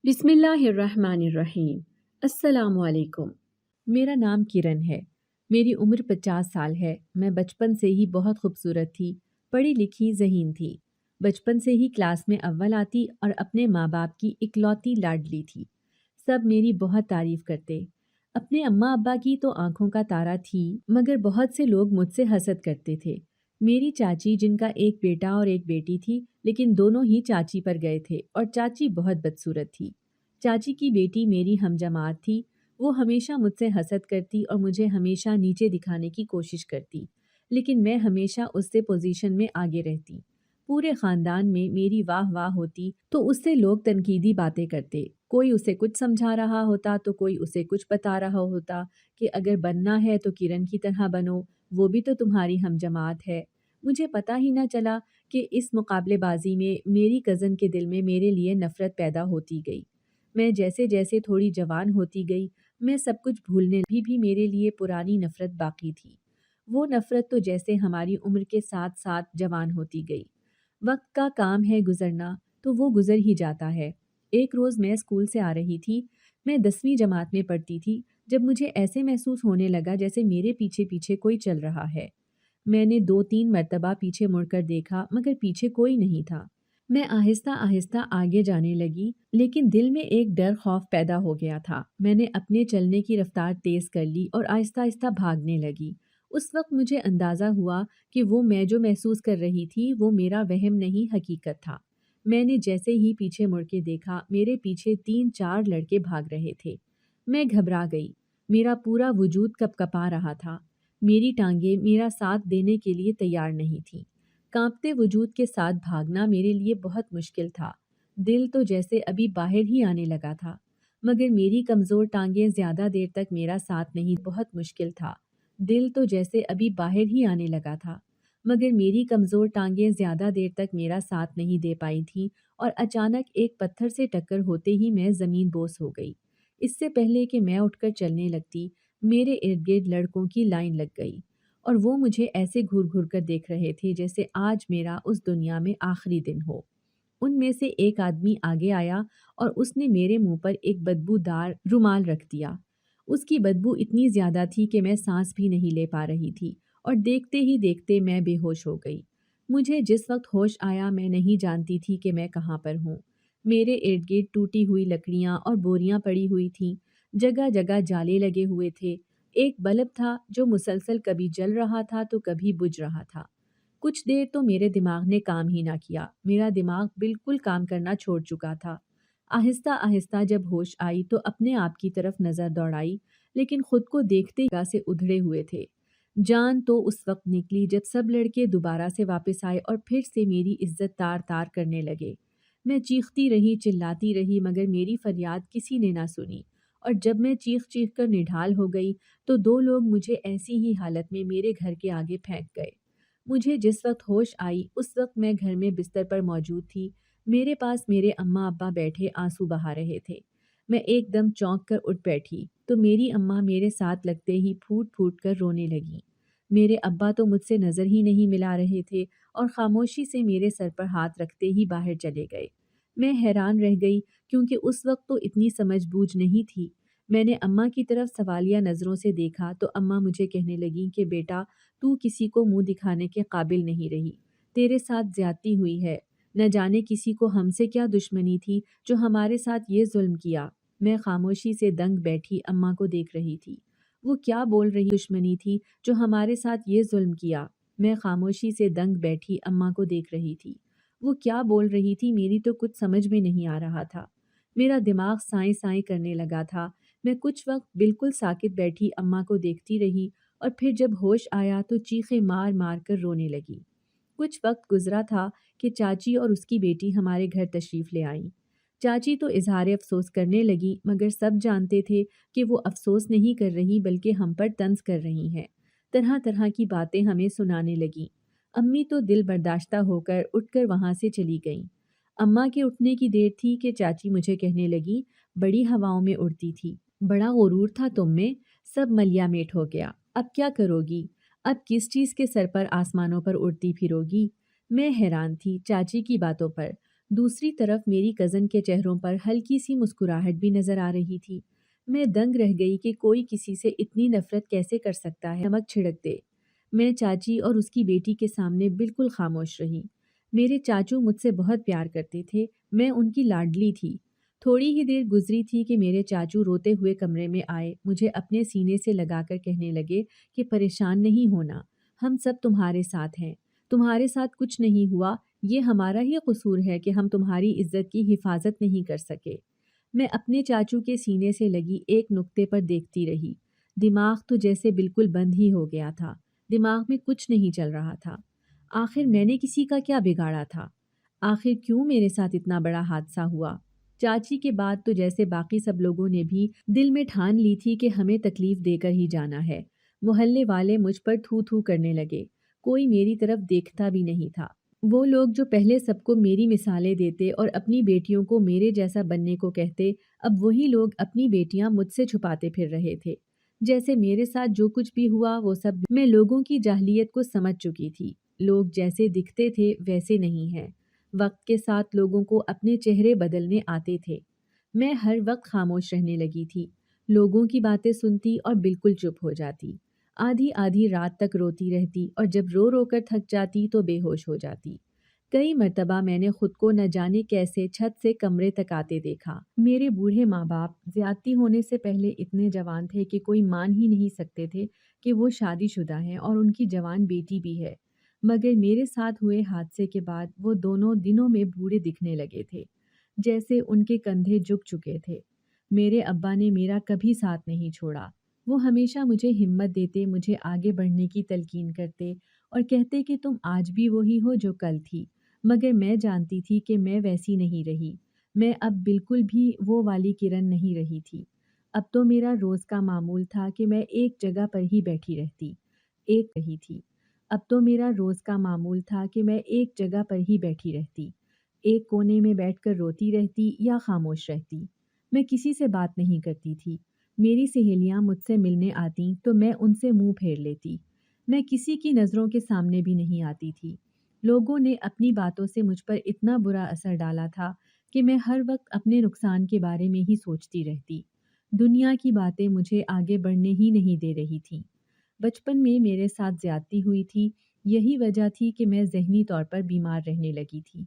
بسم اللہ الرحمن الرحیم۔ السلام علیکم۔ میرا نام کرن ہے۔ میری عمر 50 سال ہے۔ میں بچپن سے ہی بہت خوبصورت تھی، پڑھی لکھی ذہین تھی۔ بچپن سے ہی کلاس میں اول آتی اور اپنے ماں باپ کی اکلوتی لاڈلی تھی۔ سب میری بہت تعریف کرتے۔ اپنے اماں ابا کی تو آنکھوں کا تارا تھی، مگر بہت سے لوگ مجھ سے حسد کرتے تھے۔ میری چاچی، جن کا ایک بیٹا اور ایک بیٹی تھی، لیکن دونوں ہی چاچی پر گئے تھے اور چاچی بہت بدصورت تھی۔ چاچی کی بیٹی میری ہم جماعت تھی۔ وہ ہمیشہ مجھ سے حسد کرتی اور مجھے ہمیشہ نیچے دکھانے کی کوشش کرتی، لیکن میں ہمیشہ اس سے پوزیشن میں آگے رہتی۔ پورے خاندان میں میری واہ واہ ہوتی تو اس سے لوگ تنقیدی باتیں کرتے۔ کوئی اسے کچھ سمجھا رہا ہوتا تو کوئی اسے کچھ بتا رہا ہوتا کہ اگر بننا ہے تو کرن کی طرح بنو، وہ بھی تو تمہاری ہم جماعت ہے۔ مجھے پتہ ہی نہ چلا کہ اس مقابلے بازی میں میری کزن کے دل میں میرے لیے نفرت پیدا ہوتی گئی۔ میں جیسے جیسے تھوڑی جوان ہوتی گئی، میں سب کچھ بھولنے بھی میرے لیے پرانی نفرت باقی تھی۔ وہ نفرت تو جیسے ہماری عمر کے ساتھ ساتھ جوان ہوتی گئی۔ وقت کا کام ہے گزرنا، تو وہ گزر ہی جاتا ہے۔ ایک روز میں اسکول سے آ رہی تھی۔ میں 10ویں جماعت میں پڑھتی تھی، جب مجھے ایسے محسوس ہونے لگا جیسے میرے پیچھے پیچھے کوئی چل رہا ہے۔ میں نے 2-3 مرتبہ پیچھے مڑ کر دیکھا، مگر پیچھے کوئی نہیں تھا۔ میں آہستہ آہستہ آگے جانے لگی، لیکن دل میں ایک ڈر خوف پیدا ہو گیا تھا۔ میں نے اپنے چلنے کی رفتار تیز کر لی اور آہستہ آہستہ بھاگنے لگی۔ اس وقت مجھے اندازہ ہوا کہ وہ میں جو محسوس کر رہی تھی وہ میرا وہم نہیں، حقیقت تھا۔ میں نے جیسے ہی پیچھے مڑ کے دیکھا، میرے پیچھے 3-4 لڑکے بھاگ رہے تھے۔ میں گھبرا گئی۔ میرا پورا وجود کپ کپا رہا تھا۔ میری ٹانگیں میرا ساتھ دینے کے لیے تیار نہیں تھیں۔ کانپتے وجود کے ساتھ بھاگنا میرے لیے بہت مشکل تھا۔ دل تو جیسے ابھی باہر ہی آنے لگا تھا، مگر میری کمزور ٹانگیں زیادہ دیر تک میرا ساتھ نہیں۔ بہت مشکل تھا۔ دل تو جیسے ابھی باہر ہی آنے لگا تھا، مگر میری کمزور ٹانگیں زیادہ دیر تک میرا ساتھ نہیں دے پائی تھیں اور اچانک ایک پتھر سے ٹکر ہوتے ہی میں زمین بوس ہو گئی۔ اس سے پہلے کہ میں اٹھ کر چلنے لگتی، میرے ارد گرد لڑکوں کی لائن لگ گئی اور وہ مجھے ایسے گھور گھور کر دیکھ رہے تھے جیسے آج میرا اس دنیا میں آخری دن ہو۔ ان میں سے ایک آدمی آگے آیا اور اس نے میرے منہ پر ایک بدبو دار رومال رکھ دیا۔ اس کی بدبو اتنی زیادہ تھی کہ میں سانس بھی نہیں لے پا رہی تھی اور دیکھتے ہی دیکھتے میں بے ہوش ہو گئی۔ مجھے جس وقت ہوش آیا میں نہیں جانتی تھی کہ میں کہاں پر ہوں۔ میرے ارد گرد ٹوٹی ہوئی لکڑیاں اور بوریاں پڑی ہوئی تھیں، جگہ جگہ جالے لگے ہوئے تھے۔ ایک بلب تھا جو مسلسل کبھی جل رہا تھا تو کبھی بجھ رہا تھا۔ کچھ دیر تو میرے دماغ نے کام ہی نہ کیا۔ میرا دماغ بالکل کام کرنا چھوڑ چکا تھا۔ آہستہ آہستہ جب ہوش آئی تو اپنے آپ کی طرف نظر دوڑائی، لیکن خود کو دیکھتے جگہ سے ادھڑے ہوئے تھے۔ جان تو اس وقت نکلی جب سب لڑکے دوبارہ سے واپس آئے اور پھر سے میری عزت تار تار کرنے لگے۔ میں چیختی رہی، چلاتی رہی، مگر میری فریاد کسی نے نہ سنی، اور جب میں چیخ چیخ کر نڈھال ہو گئی تو 2 لوگ مجھے ایسی ہی حالت میں میرے گھر کے آگے پھینک گئے۔ مجھے جس وقت ہوش آئی اس وقت میں گھر میں بستر پر موجود تھی۔ میرے پاس میرے اماں ابا بیٹھے آنسو بہا رہے تھے۔ میں ایک دم چونک کر اٹھ بیٹھی تو میری اماں میرے ساتھ لگتے ہی پھوٹ پھوٹ کر رونے لگیں۔ میرے ابا تو مجھ سے نظر ہی نہیں ملا رہے تھے اور خاموشی سے میرے سر پر ہاتھ رکھتے ہی باہر چلے گئے۔ میں حیران رہ گئی کیونکہ اس وقت تو اتنی سمجھ بوجھ نہیں تھی۔ میں نے اماں کی طرف سوالیہ نظروں سے دیکھا تو اماں مجھے کہنے لگیں کہ بیٹا، تو کسی کو منہ دکھانے کے قابل نہیں رہی۔ تیرے ساتھ زیادتی ہوئی ہے۔ نہ جانے کسی کو ہم سے کیا دشمنی تھی جو ہمارے ساتھ یہ ظلم کیا۔ میں خاموشی سے دنگ بیٹھی اماں کو دیکھ رہی تھی۔ وہ کیا بول رہی دشمنی تھی جو ہمارے ساتھ یہ ظلم کیا؟ میں خاموشی سے دنگ بیٹھی اماں کو دیکھ رہی تھی۔ وہ کیا بول رہی تھی؟ میری تو کچھ سمجھ میں نہیں آ رہا تھا۔ میرا دماغ سائیں سائیں کرنے لگا تھا۔ میں کچھ وقت بالکل ساکت بیٹھی اماں کو دیکھتی رہی اور پھر جب ہوش آیا تو چیخیں مار مار کر رونے لگی۔ کچھ وقت گزرا تھا کہ چاچی اور اس کی بیٹی ہمارے گھر تشریف لے آئیں۔ چاچی تو اظہار افسوس کرنے لگی، مگر سب جانتے تھے کہ وہ افسوس نہیں کر رہی بلکہ ہم پر طنز کر رہی ہیں۔ طرح طرح کی باتیں ہمیں سنانے لگیں۔ امی تو دل برداشتہ ہو کر اٹھ کر وہاں سے چلی گئیں۔ اماں کے اٹھنے کی دیر تھی کہ چاچی مجھے کہنے لگی، بڑی ہواؤں میں اڑتی تھی، بڑا غرور تھا تم میں، سب ملیا میٹ ہو گیا، اب کیا کرو گی؟ اب کس چیز کے سر پر آسمانوں پر اڑتی پھرو گی؟ میں حیران تھی چاچی کی باتوں پر۔ دوسری طرف میری کزن کے چہروں پر ہلکی سی مسکراہٹ بھی نظر آ رہی تھی۔ میں دنگ رہ گئی کہ کوئی کسی سے اتنی نفرت کیسے کر سکتا ہے، نمک چھڑک دے۔ میں چاچی اور اس کی بیٹی کے سامنے بالکل خاموش رہی۔ میرے چاچو مجھ سے بہت پیار کرتے تھے، میں ان کی لاڈلی تھی۔ تھوڑی ہی دیر گزری تھی کہ میرے چاچو روتے ہوئے کمرے میں آئے، مجھے اپنے سینے سے لگا کر کہنے لگے کہ پریشان نہیں ہونا، ہم سب تمہارے ساتھ ہیں، تمہارے ساتھ کچھ نہیں ہوا، یہ ہمارا ہی قصور ہے کہ ہم تمہاری عزت کی حفاظت نہیں کر سکے۔ میں اپنے چاچو کے سینے سے لگی ایک نقطے پر دیکھتی رہی۔ دماغ تو جیسے بالکل بند ہی ہو گیا تھا، دماغ میں کچھ نہیں چل رہا تھا۔ آخر میں نے کسی کا کیا بگاڑا تھا؟ آخر کیوں میرے ساتھ اتنا بڑا حادثہ ہوا؟ چاچی کے بعد تو جیسے باقی سب لوگوں نے بھی دل میں ٹھان لی تھی کہ ہمیں تکلیف دے کر ہی جانا ہے۔ محلے والے مجھ پر تھو تھو کرنے لگے، کوئی میری طرف دیکھتا بھی نہیں تھا۔ وہ لوگ جو پہلے سب کو میری مثالیں دیتے اور اپنی بیٹیوں کو میرے جیسا بننے کو کہتے، اب وہی لوگ اپنی بیٹیاں مجھ سے چھپاتے پھر رہے تھے۔ جیسے میرے ساتھ جو کچھ بھی ہوا وہ سب میں لوگوں کی جاہلیت کو سمجھ چکی تھی۔ لوگ جیسے دکھتے تھے ویسے نہیں ہیں۔ وقت کے ساتھ لوگوں کو اپنے چہرے بدلنے آتے تھے۔ میں ہر وقت خاموش رہنے لگی تھی، لوگوں کی باتیں سنتی اور بالکل چپ ہو جاتی۔ آدھی آدھی رات تک روتی رہتی اور جب رو رو کر تھک جاتی تو بے ہوش ہو جاتی۔ کئی مرتبہ میں نے خود کو نہ جانے کیسے چھت سے کمرے تک آتے دیکھا۔ میرے بوڑھے ماں باپ زیادتی ہونے سے پہلے اتنے جوان تھے کہ کوئی مان ہی نہیں سکتے تھے کہ وہ شادی شدہ ہیں اور ان کی جوان بیٹی بھی ہے، مگر میرے ساتھ ہوئے حادثے کے بعد وہ دونوں دنوں میں بوڑھے دکھنے لگے تھے، جیسے ان کے کندھے جھک چکے تھے۔ میرے ابا نے میرا کبھی ساتھ نہیں چھوڑا۔ وہ ہمیشہ مجھے ہمت دیتے، مجھے آگے بڑھنے کی تلقین کرتے اور کہتے کہ تم آج بھی وہی ہو جو کل تھی، مگر میں جانتی تھی کہ میں ویسی نہیں رہی۔ میں اب بالکل بھی وہ والی کرن نہیں رہی تھی۔ اب تو میرا روز کا معمول تھا کہ میں ایک جگہ پر ہی بیٹھی رہتی، ایک رہی تھی۔ اب تو میرا روز کا معمول تھا کہ میں ایک جگہ پر ہی بیٹھی رہتی، ایک کونے میں بیٹھ کر روتی رہتی یا خاموش رہتی۔ میں کسی سے بات نہیں کرتی تھی۔ میری سہیلیاں مجھ سے ملنے آتیں تو میں ان سے منہ پھیر لیتی۔ میں کسی کی نظروں کے سامنے بھی نہیں آتی تھی۔ لوگوں نے اپنی باتوں سے مجھ پر اتنا برا اثر ڈالا تھا کہ میں ہر وقت اپنے نقصان کے بارے میں ہی سوچتی رہتی۔ دنیا کی باتیں مجھے آگے بڑھنے ہی نہیں دے رہی تھیں۔ بچپن میں میرے ساتھ زیادتی ہوئی تھی، یہی وجہ تھی کہ میں ذہنی طور پر بیمار رہنے لگی تھی۔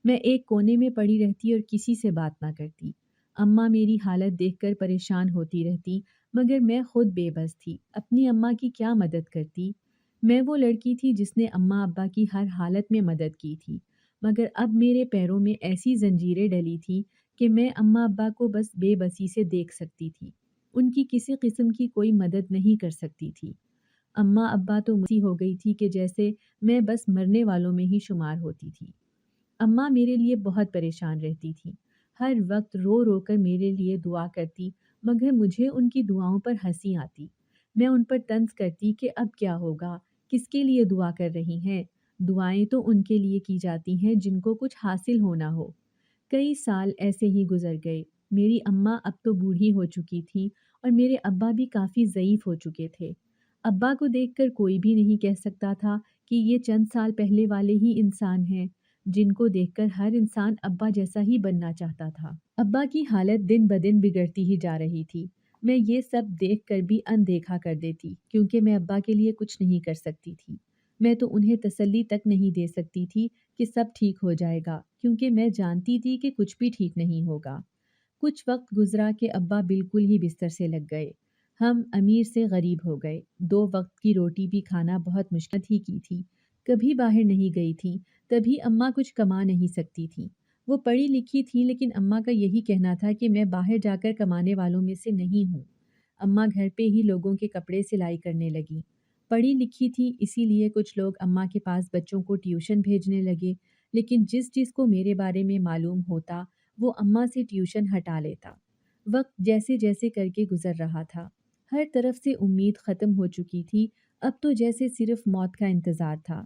میں ایک کونے میں پڑی رہتی اور کسی سے بات نہ کرتی۔ اماں میری حالت دیکھ کر پریشان ہوتی رہتی، مگر میں خود بے بس تھی، اپنی اماں کی کیا مدد کرتی؟ میں وہ لڑکی تھی جس نے اماں ابا کی ہر حالت میں مدد کی تھی، مگر اب میرے پیروں میں ایسی زنجیریں ڈلی تھی کہ میں اماں ابا کو بس بے بسی سے دیکھ سکتی تھی، ان کی کسی قسم کی کوئی مدد نہیں کر سکتی تھی۔ اماں ابا تو مجھے ہو گئی تھی کہ جیسے میں بس مرنے والوں میں ہی شمار ہوتی تھی۔ اماں میرے لیے بہت پریشان رہتی تھی، ہر وقت رو رو کر میرے لیے دعا کرتی، مگر مجھے ان کی دعاؤں پر ہنسی آتی۔ میں ان پر طنز کرتی کہ اب کیا ہوگا، کس کے لیے دعا کر رہی ہیں؟ دعائیں تو ان کے لیے کی جاتی ہیں جن کو کچھ حاصل ہونا ہو۔ کئی سال ایسے ہی گزر گئے۔ میری اماں اب تو بوڑھی ہو چکی تھی اور میرے ابا بھی کافی ضعیف ہو چکے تھے۔ ابا کو دیکھ کر کوئی بھی نہیں کہہ سکتا تھا کہ یہ چند سال پہلے والے ہی انسان ہیں، جن کو دیکھ کر ہر انسان ابا جیسا ہی بننا چاہتا تھا۔ ابا کی حالت دن بدن بگڑتی ہی جا رہی تھی۔ میں یہ سب دیکھ کر بھی اندیکھا کر دیتی، کیونکہ میں ابا کے لیے کچھ نہیں کر سکتی تھی۔ میں تو انہیں تسلی تک نہیں دے سکتی تھی کہ سب ٹھیک ہو جائے گا، کیونکہ میں جانتی تھی کہ کچھ بھی ٹھیک نہیں ہوگا۔ کچھ وقت گزرا کہ ابا بالکل ہی بستر سے لگ گئے۔ ہم امیر سے غریب ہو گئے۔ 2 وقت کی روٹی بھی کھانا بہت مشکل ہی کی تھی۔ کبھی باہر نہیں گئی تھی، تبھی اماں کچھ کما نہیں سکتی تھی۔ وہ پڑھی لکھی تھی، لیکن اماں کا یہی کہنا تھا کہ میں باہر جا کر کمانے والوں میں سے نہیں ہوں۔ اماں گھر پہ ہی لوگوں کے کپڑے سلائی کرنے لگی۔ پڑھی لکھی تھی، اسی لیے کچھ لوگ اماں کے پاس بچوں کو ٹیوشن بھیجنے لگے، لیکن جس چیز کو میرے بارے میں معلوم ہوتا وہ اماں سے ٹیوشن ہٹا لیتا۔ وقت جیسے جیسے کر کے گزر رہا تھا، ہر طرف سے امید ختم ہو چکی تھی، اب تو جیسے صرف موت کا انتظار تھا۔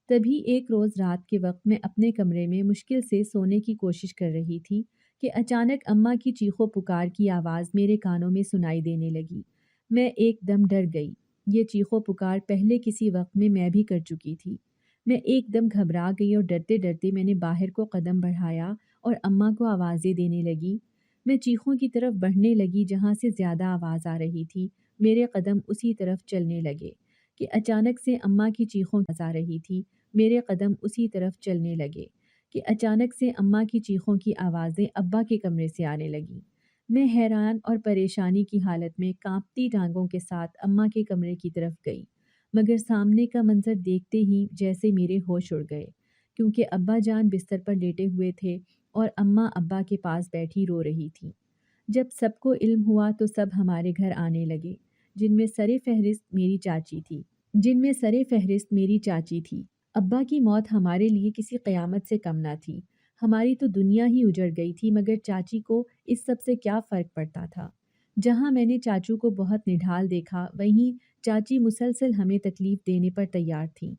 تبھی ایک روز رات کے وقت میں اپنے کمرے میں مشکل سے سونے کی کوشش کر رہی تھی کہ اچانک اماں کی چیخو پکار کی آواز میرے کانوں میں سنائی دینے لگی۔ میں ایک دم ڈر گئی۔ یہ چیخو پکار پہلے کسی وقت میں بھی کر چکی تھی۔ میں ایک دم گھبرا گئی اور ڈرتے ڈرتے میں نے باہر کو قدم بڑھایا اور اماں کو آوازیں دینے لگی۔ میں چیخوں کی طرف بڑھنے لگی جہاں سے زیادہ آواز آ رہی تھی۔ میرے قدم اسی طرف چلنے لگے کہ اچانک سے اماں کی چیخوں آواز آ رہی تھی۔ میرے قدم اسی طرف چلنے لگے کہ اچانک سے اماں کی چیخوں کی آوازیں ابا کے کمرے سے آنے لگیں۔ میں حیران اور پریشانی کی حالت میں کانپتی ٹانگوں کے ساتھ اماں کے کمرے کی طرف گئی، مگر سامنے کا منظر دیکھتے ہی جیسے میرے ہوش اڑ گئے، کیونکہ ابا جان بستر پر لیٹے ہوئے تھے اور اماں ابا کے پاس بیٹھی رو رہی تھی۔ جب سب کو علم ہوا تو سب ہمارے گھر آنے لگے، جن میں سر فہرست میری چاچی تھی۔ ابا کی موت ہمارے لیے کسی قیامت سے کم نہ تھی۔ ہماری تو دنیا ہی اجڑ گئی تھی، مگر چاچی کو اس سب سے کیا فرق پڑتا تھا؟ جہاں میں نے چاچو کو بہت نڈھال دیکھا، وہیں چاچی مسلسل ہمیں تکلیف دینے پر تیار تھیں۔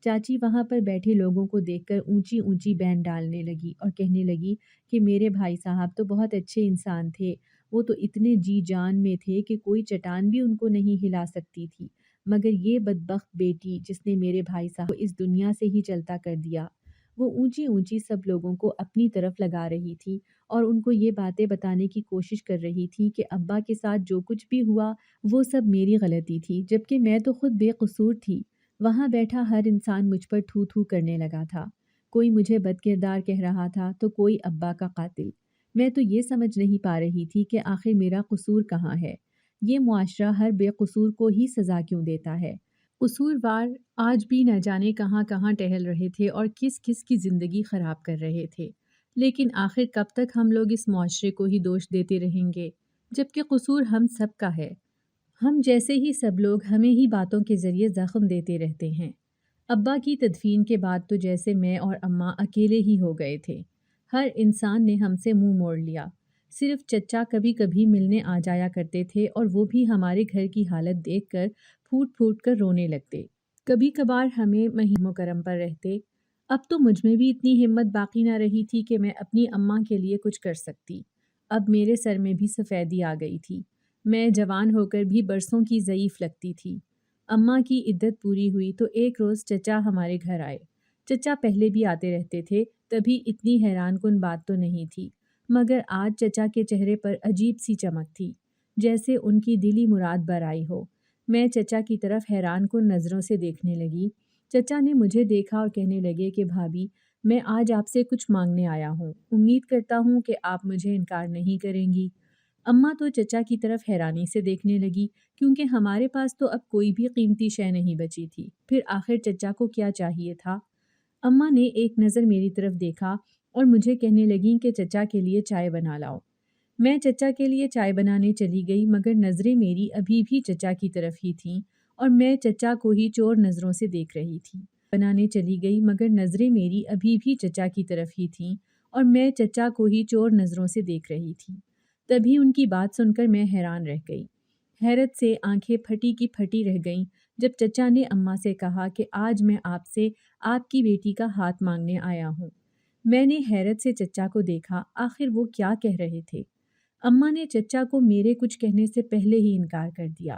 چاچی وہاں پر بیٹھے لوگوں کو دیکھ کر اونچی اونچی بین ڈالنے لگی اور کہنے لگی کہ میرے بھائی صاحب تو بہت اچھے انسان تھے، وہ تو اتنے جی جان میں تھے کہ کوئی چٹان بھی ان کو نہیں ہلا سکتی تھی، مگر یہ بدبخت بیٹی جس نے میرے بھائی صاحب کو اس دنیا سے ہی چلتا کر دیا۔ وہ اونچی اونچی سب لوگوں کو اپنی طرف لگا رہی تھی اور ان کو یہ باتیں بتانے کی کوشش کر رہی تھی کہ ابا کے ساتھ جو کچھ بھی ہوا وہ سب میری غلطی تھی، جبکہ میں تو خود بے قصور تھی۔ وہاں بیٹھا ہر انسان مجھ پر تھو تھو کرنے لگا تھا، کوئی مجھے بد کردار کہہ رہا تھا تو کوئی ابا کا قاتل۔ میں تو یہ سمجھ نہیں پا رہی تھی کہ آخر میرا قصور کہاں ہے؟ یہ معاشرہ ہر بے قصور کو ہی سزا کیوں دیتا ہے؟ قصوروار آج بھی نہ جانے کہاں کہاں ٹہل رہے تھے اور کس کس کی زندگی خراب کر رہے تھے، لیکن آخر کب تک ہم لوگ اس معاشرے کو ہی دوش دیتے رہیں گے، جبکہ قصور ہم سب کا ہے۔ ہم جیسے ہی سب لوگ ہمیں ہی باتوں کے ذریعے زخم دیتے رہتے ہیں۔ ابا کی تدفین کے بعد تو جیسے میں اور اماں اکیلے ہی ہو گئے تھے۔ ہر انسان نے ہم سے منہ موڑ لیا۔ صرف چچا کبھی کبھی ملنے آ جایا کرتے تھے اور وہ بھی ہمارے گھر کی حالت دیکھ کر پھوٹ پھوٹ کر رونے لگتے۔ کبھی کبھار ہمیں مہینوں کرم پر رہتے۔ اب تو مجھ میں بھی اتنی ہمت باقی نہ رہی تھی کہ میں اپنی اماں کے لیے کچھ کر سکتی۔ اب میرے سر میں بھی سفیدی آ گئی تھی۔ میں جوان ہو کر بھی برسوں کی ضعیف لگتی تھی۔ اماں کی عدت پوری ہوئی تو ایک روز چچا ہمارے گھر آئے۔ چچا پہلے بھی آتے رہتے تھے، تبھی اتنی حیران کن بات تو نہیں تھی، مگر آج چچا کے چہرے پر عجیب سی چمک تھی، جیسے ان کی دلی مراد بر آئی ہو۔ میں چچا کی طرف حیران کن نظروں سے دیکھنے لگی۔ چچا نے مجھے دیکھا اور کہنے لگے کہ بھابھی، میں آج آپ سے کچھ مانگنے آیا ہوں، امید کرتا ہوں کہ آپ مجھے انکار نہیں کریں گی۔ اماں تو چچا کی طرف حیرانی سے دیکھنے لگی، کیونکہ ہمارے پاس تو اب کوئی بھی قیمتی شے نہیں بچی تھی، پھر آخر چچا کو کیا چاہیے تھا؟ اماں نے ایک نظر میری طرف دیکھا اور مجھے کہنے لگیں کہ چچا کے لیے چائے بنا لاؤ۔ میں چچا کے لیے چائے بنانے چلی گئی، مگر نظریں میری ابھی بھی چچا کی طرف ہی تھیں اور میں چچا کو ہی چور نظروں سے دیکھ رہی تھی۔ بنانے چلی گئی مگر نظریں میری ابھی بھی چچا کی طرف ہی تھیں اور میں چچا کو ہی چور نظروں سے دیکھ رہی تھی۔ تبھی ان کی بات سن کر میں حیران رہ گئی۔ حیرت سے آنکھیں پھٹی کی پھٹی رہ گئیں جب چچا نے اماں سے کہا کہ آج میں آپ سے آپ کی بیٹی کا ہاتھ مانگنے آیا ہوں۔ میں نے حیرت سے چچا کو دیکھا، آخر وہ کیا کہہ رہے تھے؟ اماں نے چچا کو میرے کچھ کہنے سے پہلے ہی انکار کر دیا۔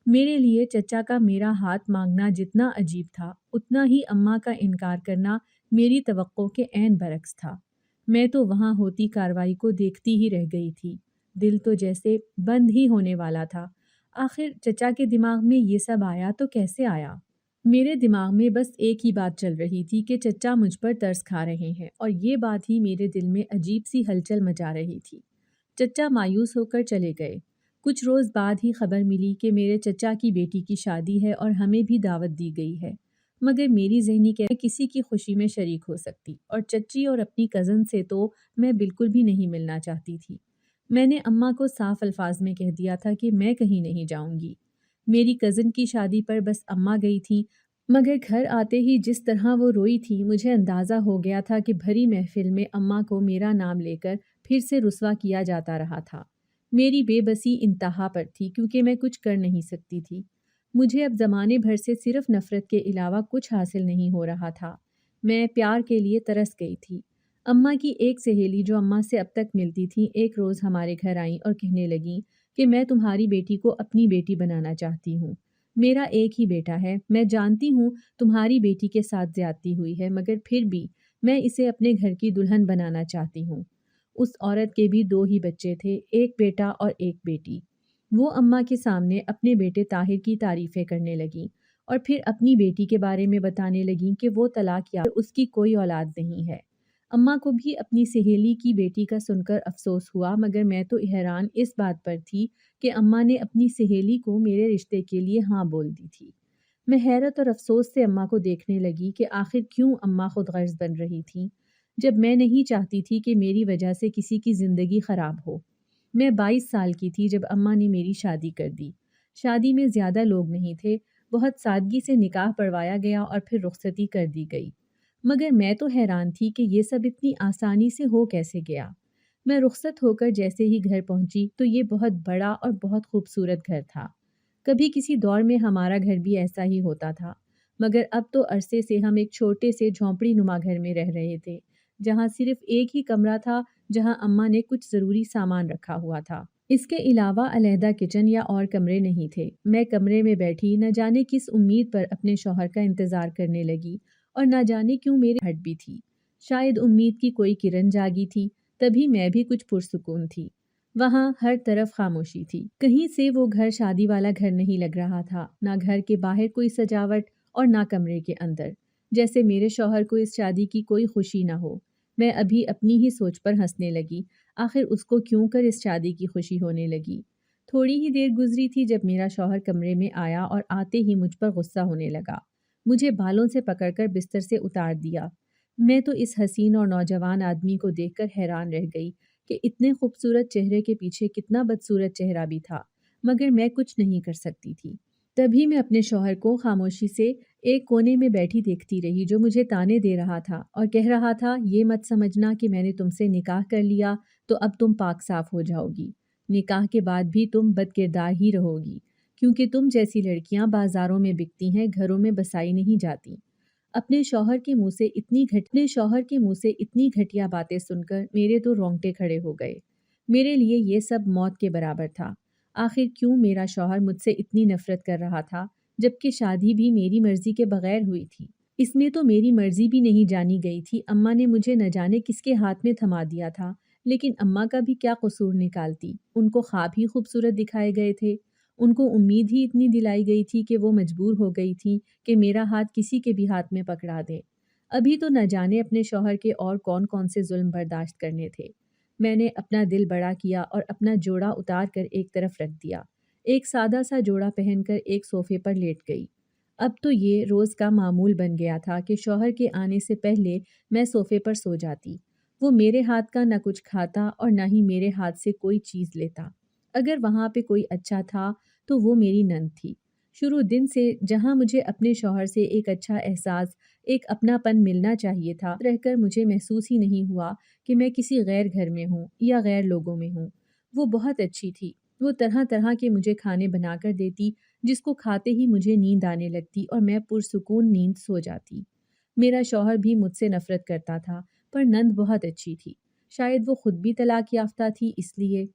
میرے لیے چچا کا میرا ہاتھ مانگنا جتنا عجیب تھا، اتنا ہی اماں کا انکار کرنا میری توقع کے عین برعکس تھا۔ میں تو وہاں ہوتی کارروائی کو دیکھتی ہی رہ گئی تھی، دل تو جیسے بند ہی ہونے والا تھا۔ آخر چچا کے دماغ میں یہ سب آیا تو کیسے آیا؟ میرے دماغ میں بس ایک ہی بات چل رہی تھی کہ چچا مجھ پر ترس کھا رہے ہیں، اور یہ بات ہی میرے دل میں عجیب سی ہلچل مچا رہی تھی۔ چچا مایوس ہو کر چلے گئے۔ کچھ روز بعد ہی خبر ملی کہ میرے چچا کی بیٹی کی شادی ہے اور ہمیں بھی دعوت دی گئی ہے، مگر میری ذہنی کہ کسی کی خوشی میں شریک ہو سکتی، اور چچی اور اپنی کزن سے تو میں بالکل بھی نہیں ملنا چاہتی تھی۔ میں نے اماں کو صاف الفاظ میں کہہ دیا تھا کہ میں کہیں نہیں جاؤں گی۔ میری کزن کی شادی پر بس اماں گئی تھی، مگر گھر آتے ہی جس طرح وہ روئی تھی، مجھے اندازہ ہو گیا تھا کہ بھری محفل میں اماں کو میرا نام لے کر پھر سے رسوا کیا جاتا رہا تھا۔ میری بے بسی انتہا پر تھی، کیونکہ میں کچھ کر نہیں سکتی تھی۔ مجھے اب زمانے بھر سے صرف نفرت کے علاوہ کچھ حاصل نہیں ہو رہا تھا۔ میں پیار کے لیے ترس گئی تھی۔ اماں کی ایک سہیلی جو اماں سے اب تک ملتی تھی، ایک روز ہمارے گھر آئیں اور کہنے لگیں کہ میں تمہاری بیٹی کو اپنی بیٹی بنانا چاہتی ہوں۔ میرا ایک ہی بیٹا ہے، میں جانتی ہوں تمہاری بیٹی کے ساتھ زیادتی ہوئی ہے، مگر پھر بھی میں اسے اپنے گھر کی دلہن بنانا چاہتی ہوں۔ اس عورت کے بھی دو ہی بچے تھے، ایک بیٹا اور ایک بیٹی۔ وہ اماں کے سامنے اپنے بیٹے طاہر کی تعریفیں کرنے لگیں اور پھر اپنی بیٹی کے بارے میں بتانے لگیں کہ وہ طلاق یافتہ اور اس کی کوئی اولاد نہیں ہے۔ اماں کو بھی اپنی سہیلی کی بیٹی کا سن کر افسوس ہوا، مگر میں تو حیران اس بات پر تھی کہ اماں نے اپنی سہیلی کو میرے رشتے کے لیے ہاں بول دی تھی۔ میں حیرت اور افسوس سے اماں کو دیکھنے لگی کہ آخر کیوں اماں خود غرض بن رہی تھیں، جب میں نہیں چاہتی تھی کہ میری وجہ سے کسی کی زندگی خراب ہو۔ میں 22 سال کی تھی جب اماں نے میری شادی کر دی۔ شادی میں زیادہ لوگ نہیں تھے، بہت سادگی سے نکاح پڑھوایا گیا اور پھر رخصتی کر دی گئی۔ مگر میں تو حیران تھی کہ یہ سب اتنی آسانی سے ہو کیسے گیا۔ میں رخصت ہو کر جیسے ہی گھر پہنچی تو یہ بہت بڑا اور بہت خوبصورت گھر تھا۔ کبھی کسی دور میں ہمارا گھر بھی ایسا ہی ہوتا تھا، مگر اب تو عرصے سے ہم ایک چھوٹے سے جھونپڑی نما گھر میں رہ رہے تھے، جہاں صرف ایک ہی کمرہ تھا جہاں اماں نے کچھ ضروری سامان رکھا ہوا تھا۔ اس کے علاوہ علیحدہ کچن یا اور کمرے نہیں تھے۔ میں کمرے میں بیٹھی نہ جانے کس امید پر اپنے شوہر کا انتظار کرنے لگی اور نہ جانے کیوں میرے ہٹ بھی تھی۔ شاید امید کی کوئی کرن جاگی تھی، تبھی میں بھی کچھ پرسکون تھی۔ وہاں ہر طرف خاموشی تھی۔ کہیں سے وہ گھر شادی والا گھر نہیں لگ رہا تھا، نہ گھر کے باہر کوئی سجاوٹ اور نہ کمرے کے اندر، جیسے میرے شوہر کو اس شادی کی کوئی خوشی نہ ہو۔ میں ابھی اپنی ہی سوچ پر ہنسنے لگی، آخر اس کو کیوں کر اس شادی کی خوشی ہونے لگی۔ تھوڑی ہی دیر گزری تھی جب میرا شوہر کمرے میں آیا اور آتے ہی مجھ پر غصہ ہونے لگا۔ مجھے بالوں سے پکڑ کر بستر سے اتار دیا۔ میں تو اس حسین اور نوجوان آدمی کو دیکھ کر حیران رہ گئی کہ اتنے خوبصورت چہرے کے پیچھے کتنا بدصورت چہرہ بھی تھا، مگر میں کچھ نہیں کر سکتی تھی۔ تبھی میں اپنے شوہر کو خاموشی سے ایک کونے میں بیٹھی دیکھتی رہی، جو مجھے تانے دے رہا تھا اور کہہ رہا تھا، یہ مت سمجھنا کہ میں نے تم سے نکاح کر لیا تو اب تم پاک صاف ہو جاؤ گی۔ نکاح کے بعد بھی تم بد کردار ہی رہو گی، کیونکہ تم جیسی لڑکیاں بازاروں میں بکتی ہیں، گھروں میں بسائی نہیں جاتی۔ اپنے شوہر کے منہ سے اتنی گھٹیا باتیں سن کر میرے تو رونگٹے کھڑے ہو گئے۔ میرے لیے یہ سب موت کے برابر تھا۔ آخر کیوں میرا شوہر مجھ سے اتنی نفرت کر رہا تھا، جبکہ شادی بھی میری مرضی کے بغیر ہوئی تھی۔ اس میں تو میری مرضی بھی نہیں جانی گئی تھی۔ اماں نے مجھے نہ جانے کس کے ہاتھ میں تھما دیا تھا، لیکن اماں کا بھی کیا قصور نکالتی، ان کو خواب ہی خوبصورت دکھائے گئے تھے، ان کو امید ہی اتنی دلائی گئی تھی کہ وہ مجبور ہو گئی تھی کہ میرا ہاتھ کسی کے بھی ہاتھ میں پکڑا دے۔ ابھی تو نہ جانے اپنے شوہر کے اور کون کون سے ظلم برداشت کرنے تھے۔ میں نے اپنا دل بڑا کیا اور اپنا جوڑا اتار کر ایک طرف رکھ دیا۔ ایک سادہ سا جوڑا پہن کر ایک صوفے پر لیٹ گئی۔ اب تو یہ روز کا معمول بن گیا تھا کہ شوہر کے آنے سے پہلے میں صوفے پر سو جاتی۔ وہ میرے ہاتھ کا نہ کچھ کھاتا اور نہ ہی میرے ہاتھ سے کوئی چیز لیتا۔ اگر وہاں پہ کوئی اچھا تھا تو وہ میری نند تھی۔ شروع دن سے جہاں مجھے اپنے شوہر سے ایک اچھا احساس، ایک اپنا پن ملنا چاہیے تھا، رہ کر مجھے محسوس ہی نہیں ہوا کہ میں کسی غیر گھر میں ہوں یا غیر لوگوں میں ہوں۔ وہ بہت اچھی تھی۔ وہ طرح طرح کے مجھے کھانے بنا کر دیتی، جس کو کھاتے ہی مجھے نیند آنے لگتی اور میں پرسکون نیند سو جاتی۔ میرا شوہر بھی مجھ سے نفرت کرتا تھا، پر نند بہت اچھی تھی۔ شاید وہ خود بھی طلاق یافتہ تھی، اس لیے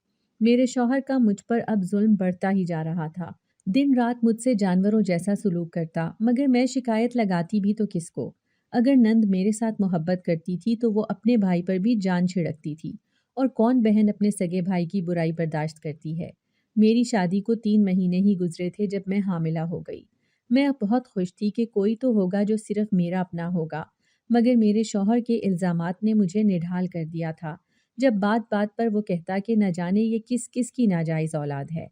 میرے شوہر کا مجھ پر اب ظلم بڑھتا ہی جا رہا تھا۔ دن رات مجھ سے جانوروں جیسا سلوک کرتا، مگر میں شکایت لگاتی بھی تو کس کو؟ اگر نند میرے ساتھ محبت کرتی تھی تو وہ اپنے بھائی پر بھی جان چھڑکتی تھی، اور کون بہن اپنے سگے بھائی کی برائی برداشت کرتی ہے؟ میری شادی کو 3 مہینے ہی گزرے تھے جب میں حاملہ ہو گئی۔ میں بہت خوش تھی کہ کوئی تو ہوگا جو صرف میرا اپنا ہوگا، مگر میرے شوہر کے الزامات نے مجھے نڈھال کر دیا تھا، جب بات بات پر وہ کہتا کہ نہ جانے یہ کس کس کی ناجائز اولاد ہے۔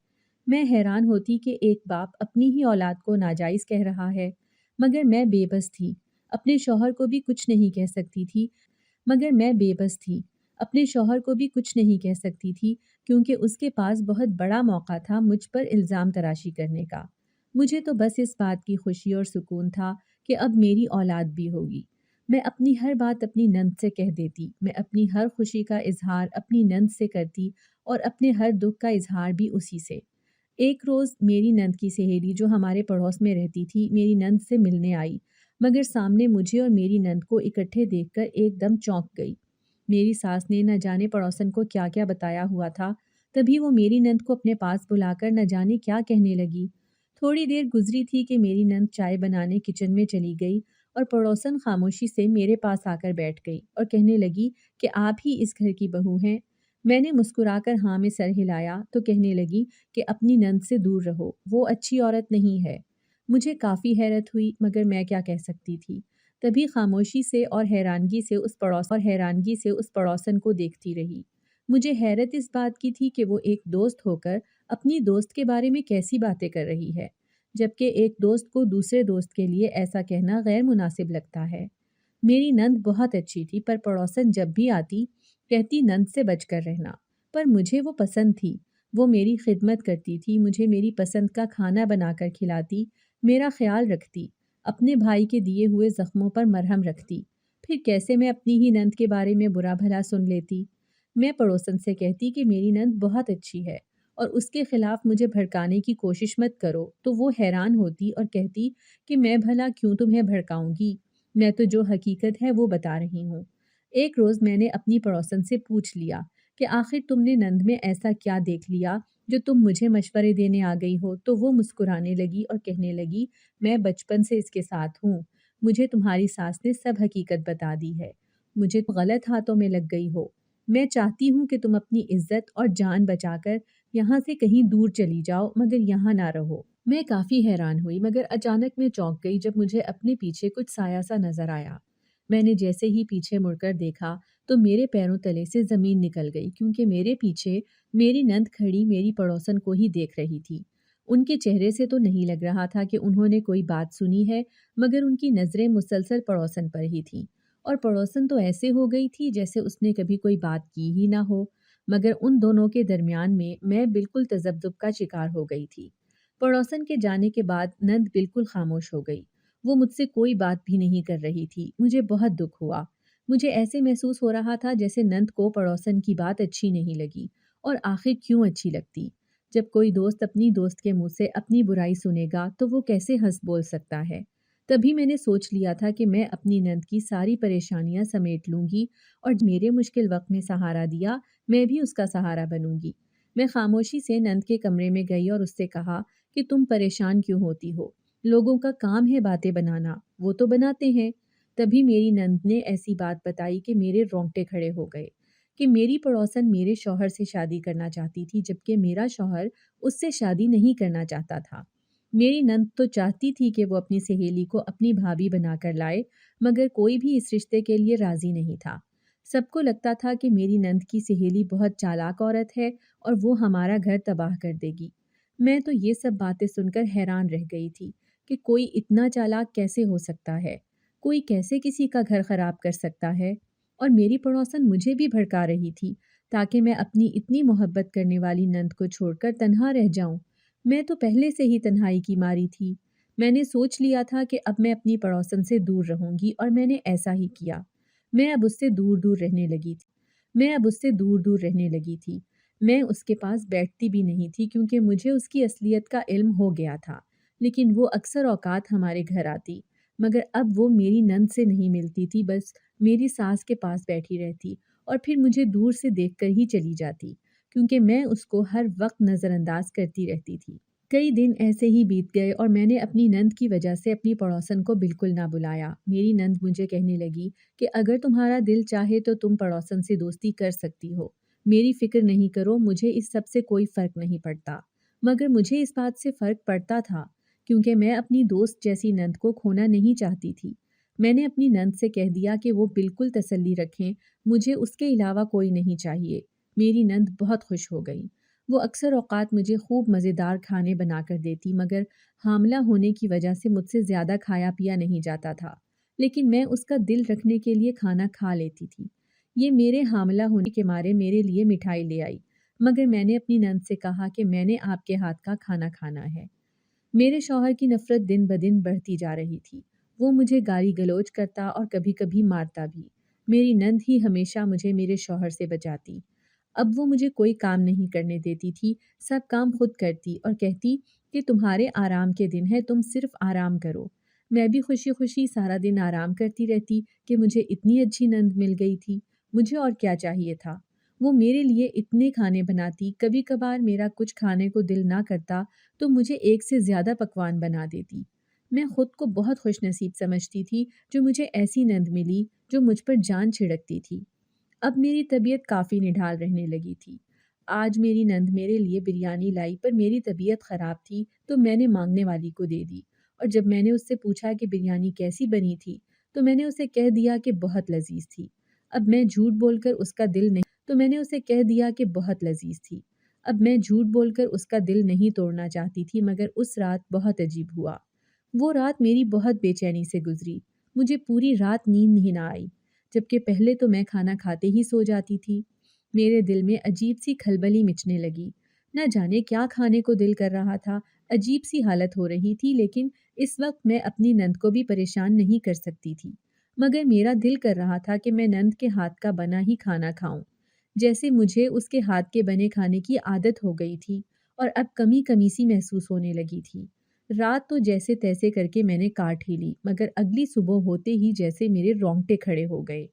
میں حیران ہوتی کہ ایک باپ اپنی ہی اولاد کو ناجائز کہہ رہا ہے، مگر میں بے بس تھی، اپنے شوہر کو بھی کچھ نہیں کہہ سکتی تھی کیونکہ اس کے پاس بہت بڑا موقع تھا مجھ پر الزام تراشی کرنے کا۔ مجھے تو بس اس بات کی خوشی اور سکون تھا کہ اب میری اولاد بھی ہوگی۔ میں اپنی ہر بات اپنی نند سے کہہ دیتی، میں اپنی ہر خوشی کا اظہار اپنی نند سے کرتی اور اپنے ہر دکھ کا اظہار بھی اسی سے۔ ایک روز میری نند کی سہیلی جو ہمارے پڑوس میں رہتی تھی، میری نند سے ملنے آئی، مگر سامنے مجھے اور میری نند کو اکٹھے دیکھ کر ایک دم چونک گئی۔ میری ساس نے نہ جانے پڑوسن کو کیا کیا بتایا ہوا تھا، تبھی وہ میری نند کو اپنے پاس بلا کر نہ جانے کیا کہنے لگی۔ تھوڑی دیر گزری تھی کہ میری نند چائے بنانے کچن میں چلی گئی اور پڑوسن خاموشی سے میرے پاس آ کر بیٹھ گئی اور کہنے لگی کہ آپ ہی اس گھر کی بہو ہیں۔ میں نے مسکرا کر ہاں میں سر ہلایا تو کہنے لگی کہ اپنی نند سے دور رہو، وہ اچھی عورت نہیں ہے۔ مجھے کافی حیرت ہوئی مگر میں کیا کہہ سکتی تھی۔ تبھی خاموشی سے اور حیرانگی سے اس پڑوسن کو دیکھتی رہی۔ مجھے حیرت اس بات کی تھی کہ وہ ایک دوست ہو کر اپنی دوست کے بارے میں کیسی باتیں کر رہی ہے، جبکہ ایک دوست کو دوسرے دوست کے لیے ایسا کہنا غیر مناسب لگتا ہے۔ میری نند بہت اچھی تھی پر پڑوسن جب بھی آتی کہتی نند سے بچ کر رہنا، پر مجھے وہ پسند تھی۔ وہ میری خدمت کرتی تھی، مجھے میری پسند کا کھانا بنا کر کھلاتی، میرا خیال رکھتی، اپنے بھائی کے دیے ہوئے زخموں پر مرہم رکھتی۔ پھر کیسے میں اپنی ہی نند کے بارے میں برا بھلا سن لیتی؟ میں پڑوسن سے کہتی کہ میری نند بہت اچھی ہے اور اس کے خلاف مجھے بھڑکانے کی کوشش مت کرو تو وہ حیران ہوتی اور کہتی کہ میں بھلا کیوں تمہیں بھڑکاؤں گی، میں تو جو حقیقت ہے وہ بتا رہی ہوں۔ ایک روز میں نے اپنی پڑوسن سے پوچھ لیا کہ آخر تم نے نند میں ایسا کیا دیکھ لیا جو تم مجھے مشورے دینے آ گئی ہو؟ تو وہ مسکرانے لگی اور کہنے لگی میں بچپن سے اس کے ساتھ ہوں، مجھے تمہاری ساس نے سب حقیقت بتا دی ہے، مجھے تم غلط ہاتھوں میں لگ گئی ہو، میں چاہتی ہوں کہ تم اپنی عزت اور جان بچا کر یہاں سے کہیں دور چلی جاؤ مگر یہاں نہ رہو۔ میں کافی حیران ہوئی مگر اچانک میں چونک گئی جب مجھے اپنے پیچھے کچھ سایہ سا نظر آیا۔ میں نے جیسے ہی پیچھے مڑ کر دیکھا تو میرے پیروں تلے سے زمین نکل گئی کیونکہ میرے پیچھے میری نند کھڑی میری پڑوسن کو ہی دیکھ رہی تھی۔ ان کے چہرے سے تو نہیں لگ رہا تھا کہ انہوں نے کوئی بات سنی ہے مگر ان کی نظریں مسلسل پڑوسن پر ہی تھیں اور پڑوسن تو ایسے ہو گئی تھی جیسے اس نے کبھی کوئی بات کی ہی نہ ہو، مگر ان دونوں کے درمیان میں بالکل تذبذب کا شکار ہو گئی تھی۔ پڑوسن کے جانے کے بعد نند بالکل خاموش ہو گئی، وہ مجھ سے کوئی بات بھی نہیں کر رہی تھی۔ مجھے بہت دکھ ہوا، مجھے ایسے محسوس ہو رہا تھا جیسے نند کو پڑوسن کی بات اچھی نہیں لگی، اور آخر کیوں اچھی لگتی؟ جب کوئی دوست اپنی دوست کے منہ سے اپنی برائی سنے گا تو وہ کیسے ہنس بول سکتا ہے؟ تبھی میں نے سوچ لیا تھا کہ میں اپنی نند کی ساری پریشانیاں سمیٹ لوں گی اور میرے مشکل وقت میں سہارا دیا، میں بھی اس کا سہارا بنوں گی۔ میں خاموشی سے نند کے کمرے میں گئی اور اس سے کہا کہ تم پریشان کیوں ہوتی ہو؟ لوگوں کا کام ہے باتیں بنانا، وہ تو بناتے ہیں۔ تبھی میری نند نے ایسی بات بتائی کہ میرے رونگٹے کھڑے ہو گئے کہ میری پڑوسن میرے شوہر سے شادی کرنا چاہتی تھی جبکہ میرا شوہر اس سے شادی نہیں کرنا چاہتا تھا۔ میری نند تو چاہتی تھی کہ وہ اپنی سہیلی کو اپنی بھابھی بنا کر لائے مگر کوئی بھی اس رشتے کے لیے راضی نہیں تھا۔ سب کو لگتا تھا کہ میری نند کی سہیلی بہت چالاک عورت ہے اور وہ ہمارا گھر تباہ کر دے گی۔ میں تو یہ سب باتیں سن کر حیران رہ گئی تھی کہ کوئی اتنا چالاک کیسے ہو سکتا ہے، کوئی کیسے کسی کا گھر خراب کر سکتا ہے؟ اور میری پڑوسن مجھے بھی بھڑکا رہی تھی تاکہ میں اپنی اتنی محبت کرنے والی نند کو چھوڑ کر تنہا رہ جاؤں۔ میں تو پہلے سے ہی تنہائی کی ماری تھی۔ میں نے سوچ لیا تھا کہ اب میں اپنی پڑوسن سے دور رہوں گی اور میں نے ایسا ہی کیا۔ میں اب اس سے دور دور رہنے لگی تھی۔ میں اس کے پاس بیٹھتی بھی نہیں تھی کیونکہ مجھے اس کی اصلیت کا علم ہو گیا تھا، لیکن وہ اکثر اوقات ہمارے گھر آتی، مگر اب وہ میری نند سے نہیں ملتی تھی، بس میری ساس کے پاس بیٹھی رہتی اور پھر مجھے دور سے دیکھ کر ہی چلی جاتی کیونکہ میں اس کو ہر وقت نظر انداز کرتی رہتی تھی۔ کئی دن ایسے ہی بیت گئے اور میں نے اپنی نند کی وجہ سے اپنی پڑوسن کو بالکل نہ بلایا۔ میری نند مجھے کہنے لگی کہ اگر تمہارا دل چاہے تو تم پڑوسن سے دوستی کر سکتی ہو، میری فکر نہیں کرو، مجھے اس سب سے کوئی فرق نہیں پڑتا۔ مگر مجھے اس بات سے فرق پڑتا تھا کیونکہ میں اپنی دوست جیسی نند کو کھونا نہیں چاہتی تھی۔ میں نے اپنی نند سے کہہ دیا کہ وہ بالکل تسلی رکھیں، مجھے اس کے علاوہ کوئی نہیں چاہیے۔ میری نند بہت خوش ہو گئی۔ وہ اکثر اوقات مجھے خوب مزیدار کھانے بنا کر دیتی مگر حاملہ ہونے کی وجہ سے مجھ سے زیادہ کھایا پیا نہیں جاتا تھا، لیکن میں اس کا دل رکھنے کے لیے کھانا کھا لیتی تھی۔ یہ میرے حاملہ ہونے کے مارے میرے لیے مٹھائی لے آئی مگر میں نے اپنی نند سے کہا کہ میں نے آپ کے ہاتھ کا کھانا کھانا ہے۔ میرے شوہر کی نفرت دن بدن بڑھتی جا رہی تھی، وہ مجھے گالی گلوچ کرتا اور کبھی کبھی مارتا بھی۔ میری نند ہی ہمیشہ مجھے میرے شوہر سے بچاتی۔ اب وہ مجھے کوئی کام نہیں کرنے دیتی تھی، سب کام خود کرتی اور کہتی کہ تمہارے آرام کے دن ہے، تم صرف آرام کرو۔ میں بھی خوشی خوشی سارا دن آرام کرتی رہتی کہ مجھے اتنی اچھی نند مل گئی تھی، مجھے اور کیا چاہیے تھا۔ وہ میرے لیے اتنے کھانے بناتی، کبھی کبھار میرا کچھ کھانے کو دل نہ کرتا تو مجھے ایک سے زیادہ پکوان بنا دیتی۔ میں خود کو بہت خوش نصیب سمجھتی تھی جو مجھے ایسی نند ملی جو مجھ پر جان چھڑکتی تھی۔ اب میری طبیعت کافی نڈھال رہنے لگی تھی۔ آج میری نند میرے لیے بریانی لائی، پر میری طبیعت خراب تھی تو میں نے مانگنے والی کو دے دی، اور جب میں نے اس سے پوچھا کہ بریانی کیسی بنی تھی تو میں نے اسے کہہ دیا کہ بہت لذیذ تھی۔ اب میں جھوٹ بول کر اس کا دل نہیں تو میں نے اسے کہہ دیا کہ بہت لذیذ تھی۔ اب میں جھوٹ بول کر اس کا دل نہیں توڑنا چاہتی تھی، مگر اس رات بہت عجیب ہوا۔ وہ رات میری بہت بے چینی سے گزری۔ مجھے پوری رات نیند ہی نہ آئی، جبکہ پہلے تو میں کھانا کھاتے ہی سو جاتی تھی۔ میرے دل میں عجیب سی کھلبلی مچنے لگی۔ نہ جانے کیا کھانے کو دل کر رہا تھا، عجیب سی حالت ہو رہی تھی، لیکن اس وقت میں اپنی نند کو بھی پریشان نہیں کر سکتی تھی۔ مگر میرا دل کر رہا تھا کہ میں نند کے ہاتھ کا بنا ہی کھانا کھاؤں، جیسے مجھے اس کے ہاتھ کے بنے کھانے کی عادت ہو گئی تھی، اور اب کمی کمی سی محسوس ہونے لگی تھی۔ رات تو جیسے تیسے کر کے میں نے کاٹ ہی لی، مگر اگلی صبح ہوتے ہی جیسے میرے رونگٹے کھڑے ہو گئے۔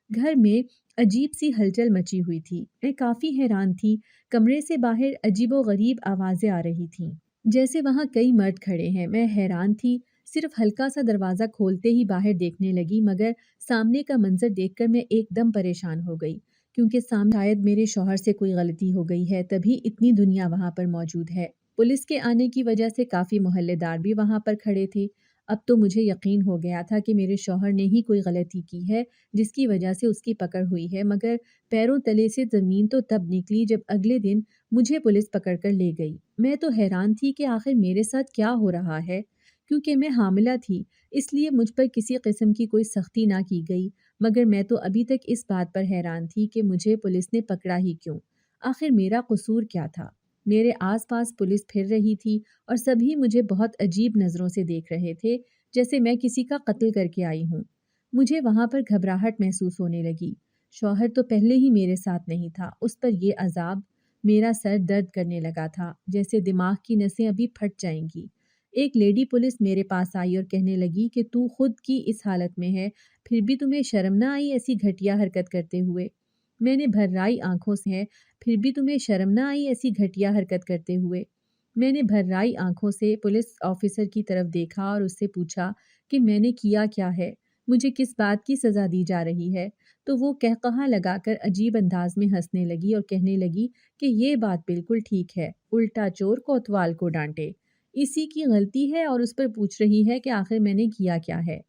گھر میں عجیب سی ہلچل مچی ہوئی تھی۔ میں کافی حیران تھی۔ کمرے سے باہر عجیب و غریب آوازیں آ رہی تھیں، جیسے وہاں کئی مرد کھڑے ہیں۔ میں حیران تھی، صرف ہلکا سا دروازہ کھولتے ہی باہر دیکھنے لگی، مگر سامنے کا منظر دیکھ کر میں ایک دم پریشان ہو گئی، کیونکہ سامنے شاید میرے شوہر سے کوئی غلطی ہو گئی ہے، تبھی اتنی دنیا وہاں پر موجود ہے۔ پولیس کے آنے کی وجہ سے کافی محلے دار بھی وہاں پر کھڑے تھے۔ اب تو مجھے یقین ہو گیا تھا کہ میرے شوہر نے ہی کوئی غلطی کی ہے جس کی وجہ سے اس کی پکڑ ہوئی ہے، مگر پیروں تلے سے زمین تو تب نکلی جب اگلے دن مجھے پولیس پکڑ کر لے گئی۔ میں تو حیران تھی کہ آخر میرے ساتھ کیا ہو رہا ہے، کیونکہ میں حاملہ تھی، اس لیے مجھ پر کسی قسم کی کوئی سختی نہ کی گئی، مگر میں تو ابھی تک اس بات پر حیران تھی کہ مجھے پولیس نے پکڑا ہی کیوں، آخر میرا قصور کیا تھا۔ میرے آس پاس پولیس پھر رہی تھی اور سبھی مجھے بہت عجیب نظروں سے دیکھ رہے تھے، جیسے میں کسی کا قتل کر کے آئی ہوں۔ مجھے وہاں پر گھبراہٹ محسوس ہونے لگی۔ شوہر تو پہلے ہی میرے ساتھ نہیں تھا، اس پر یہ عذاب۔ میرا سر درد کرنے لگا تھا، جیسے دماغ کی نسیں ابھی پھٹ جائیں گی۔ ایک لیڈی پولیس میرے پاس آئی اور کہنے لگی کہ تو خود کی اس حالت میں ہے، پھر بھی تمہیں شرم نہ آئی ایسی گھٹیا حرکت کرتے ہوئے؟ میں نے بھررائی آنکھوں سے ہے، پھر بھی تمہیں شرم نہ آئی ایسی گھٹیا حرکت کرتے ہوئے؟ میں نے بھررائی آنکھوں سے پولیس آفیسر کی طرف دیکھا اور اس سے پوچھا کہ میں نے کیا کیا ہے، مجھے کس بات کی سزا دی جا رہی ہے؟ تو وہ قہقہا لگا کر عجیب انداز میں ہنسنے لگی اور کہنے لگی کہ یہ بات بالکل ٹھیک ہے، الٹا چور کوتوال کو ڈانٹے، اسی کی غلطی ہے اور اس پر پوچھ رہی ہے کہ آخر میں نے کیا کیا ہے۔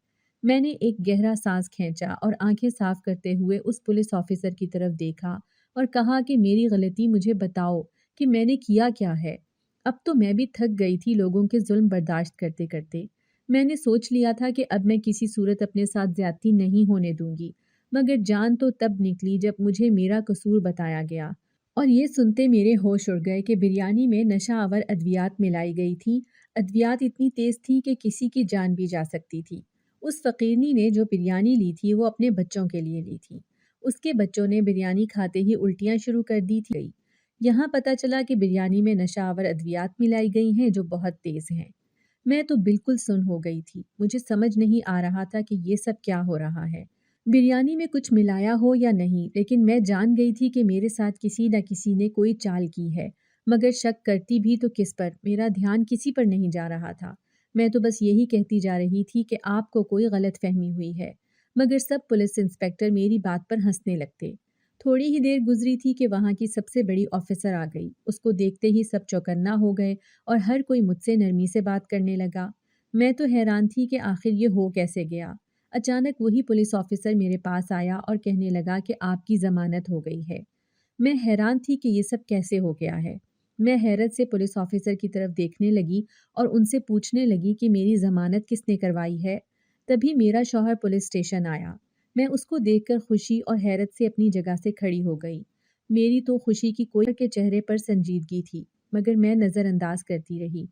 میں نے ایک گہرا سانس کھینچا اور آنکھیں صاف کرتے ہوئے اس پولیس آفیسر کی طرف دیکھا اور کہا کہ میری غلطی مجھے بتاؤ کہ میں نے کیا کیا ہے۔ اب تو میں بھی تھک گئی تھی لوگوں کے ظلم برداشت کرتے کرتے۔ میں نے سوچ لیا تھا کہ اب میں کسی صورت اپنے ساتھ زیادتی نہیں ہونے دوں گی، مگر جان تو تب نکلی جب مجھے میرا قصور بتایا گیا، اور یہ سنتے میرے ہوش اڑ گئے کہ بریانی میں نشہ آور ادویات ملائی گئی تھیں۔ ادویات اتنی تیز تھی کہ کسی کی جان بھی جا سکتی تھی۔ اس فقیرنی نے جو بریانی لی تھی وہ اپنے بچوں کے لیے لی تھی۔ اس کے بچوں نے بریانی کھاتے ہی الٹیاں شروع کر دی تھی۔ یہاں پتہ چلا کہ بریانی میں نشہ آور ادویات ملائی گئی ہیں جو بہت تیز ہیں۔ میں تو بالکل سن ہو گئی تھی، مجھے سمجھ نہیں آ رہا تھا کہ یہ سب کیا ہو رہا ہے۔ بریانی میں کچھ ملایا ہو یا نہیں، لیکن میں جان گئی تھی کہ میرے ساتھ کسی نہ کسی نے کوئی چال کی ہے، مگر شک کرتی بھی تو کس پر؟ میرا دھیان کسی پر نہیں جا رہا تھا۔ میں تو بس یہی کہتی جا رہی تھی کہ آپ کو کوئی غلط فہمی ہوئی ہے، مگر سب پولیس انسپکٹر میری بات پر ہنسنے لگتے۔ تھوڑی ہی دیر گزری تھی کہ وہاں کی سب سے بڑی آفیسر آ گئی۔ اس کو دیکھتے ہی سب چوکنا ہو گئے اور ہر کوئی مجھ سے نرمی سے بات کرنے لگا۔ میں تو حیران تھی کہ آخر یہ ہو کیسے گیا۔ اچانک وہی پولیس آفیسر میرے پاس آیا اور کہنے لگا کہ آپ کی ضمانت ہو گئی ہے۔ میں حیران تھی کہ یہ سب کیسے ہو گیا ہے۔ میں حیرت سے پولیس آفیسر کی طرف دیکھنے لگی اور ان سے پوچھنے لگی کہ میری ضمانت کس نے کروائی ہے۔ تبھی میرا شوہر پولیس اسٹیشن آیا۔ میں اس کو دیکھ کر خوشی اور حیرت سے اپنی جگہ سے کھڑی ہو گئی۔ میری تو خوشی کی کوئی کے چہرے پر سنجیدگی تھی، مگر میں نظر انداز کرتی رہی۔